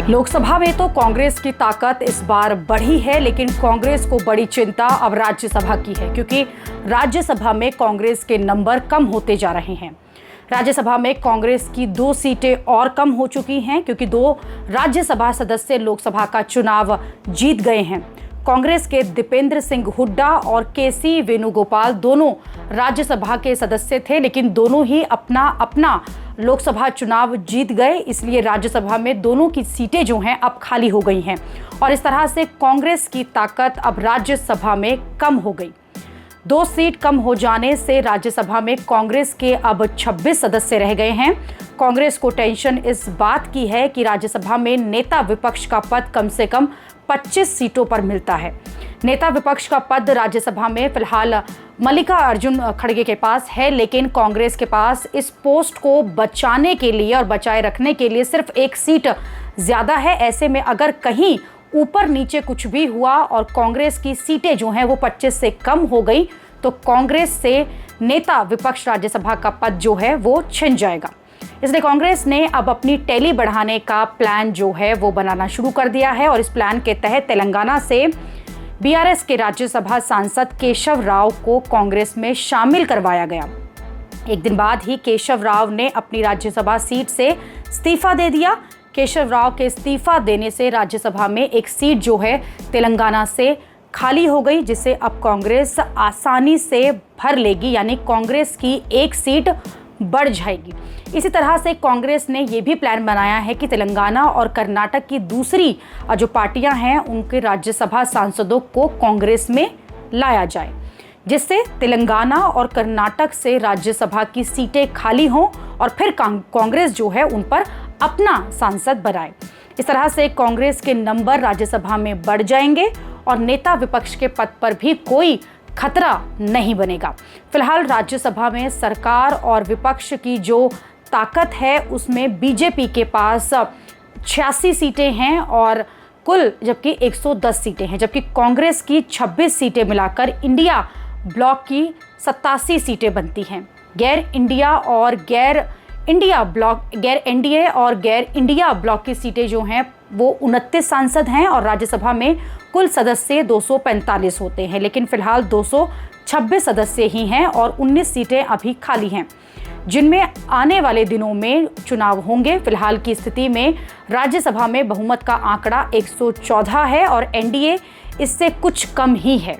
लोकसभा में तो कांग्रेस की ताकत इस बार बढ़ी है, लेकिन कांग्रेस को बड़ी चिंता अब राज्यसभा की है, क्योंकि राज्यसभा में कांग्रेस के नंबर कम होते जा रहे हैं। राज्यसभा में कांग्रेस की 2 सीटें और कम हो चुकी हैं, क्योंकि 2 राज्यसभा सदस्य लोकसभा का चुनाव जीत गए हैं। कांग्रेस के दीपेंद्र सिंह हुड्डा और केसी वेणुगोपाल दोनों राज्यसभा के सदस्य थे, लेकिन दोनों ही अपना अपना लोकसभा चुनाव जीत गए, इसलिए राज्यसभा में दोनों की सीटें जो हैं अब खाली हो गई हैं और इस तरह से कांग्रेस की ताकत अब राज्यसभा में कम हो गई। 2 सीट कम हो जाने से राज्यसभा में कांग्रेस के अब 26 सदस्य रह गए हैं। कांग्रेस को टेंशन इस बात की है कि राज्यसभा में नेता विपक्ष का पद कम से कम 25 सीटों पर मिलता है। नेता विपक्ष का पद राज्यसभा में फिलहाल मल्लिकार्जुन खड़गे के पास है, लेकिन कांग्रेस के पास इस पोस्ट को बचाने के लिए और बचाए रखने के लिए सिर्फ 1 सीट ज़्यादा है। ऐसे में अगर कहीं ऊपर नीचे कुछ भी हुआ और कांग्रेस की सीटें जो हैं वो 25 से कम हो गई, तो कांग्रेस से नेता विपक्ष राज्यसभा का पद जो है वो छिन जाएगा। इसलिए कांग्रेस ने अब अपनी टैली बढ़ाने का प्लान जो है वो बनाना शुरू कर दिया है और इस प्लान के तहत तेलंगाना से बीआरएस के राज्यसभा सांसद केशव राव को कांग्रेस में शामिल करवाया गया। एक दिन बाद ही केशव राव ने अपनी राज्यसभा सीट से इस्तीफा दे दिया। केशव राव के इस्तीफा देने से राज्यसभा में एक सीट जो है तेलंगाना से खाली हो गई, जिसे अब कांग्रेस आसानी से भर लेगी, यानी कांग्रेस की 1 सीट बढ़ जाएगी। इसी तरह से कांग्रेस ने ये भी प्लान बनाया है कि तेलंगाना और कर्नाटक की दूसरी जो पार्टियां हैं उनके राज्यसभा सांसदों को कांग्रेस में लाया जाए, जिससे तेलंगाना और कर्नाटक से राज्यसभा की सीटें खाली हों और फिर कांग्रेस जो है उन पर अपना सांसद बनाए। इस तरह से कांग्रेस के नंबर राज्यसभा में बढ़ जाएंगे और नेता विपक्ष के पद पर भी कोई खतरा नहीं बनेगा। फिलहाल राज्यसभा में सरकार और विपक्ष की जो ताकत है उसमें बीजेपी के पास 86 सीटें हैं और कुल जबकि 110 सीटें हैं, जबकि कांग्रेस की 26 सीटें मिलाकर इंडिया ब्लॉक की 87 सीटें बनती हैं। गैर एनडीए और गैर इंडिया ब्लॉक की सीटें जो हैं वो 29 सांसद हैं और राज्यसभा में कुल सदस्य 245 होते हैं, लेकिन फिलहाल 226 सदस्य ही हैं और 19 सीटें अभी खाली हैं, जिनमें आने वाले दिनों में चुनाव होंगे। फिलहाल की स्थिति में राज्यसभा में बहुमत का आंकड़ा 114 है और एनडीए इससे कुछ कम ही है।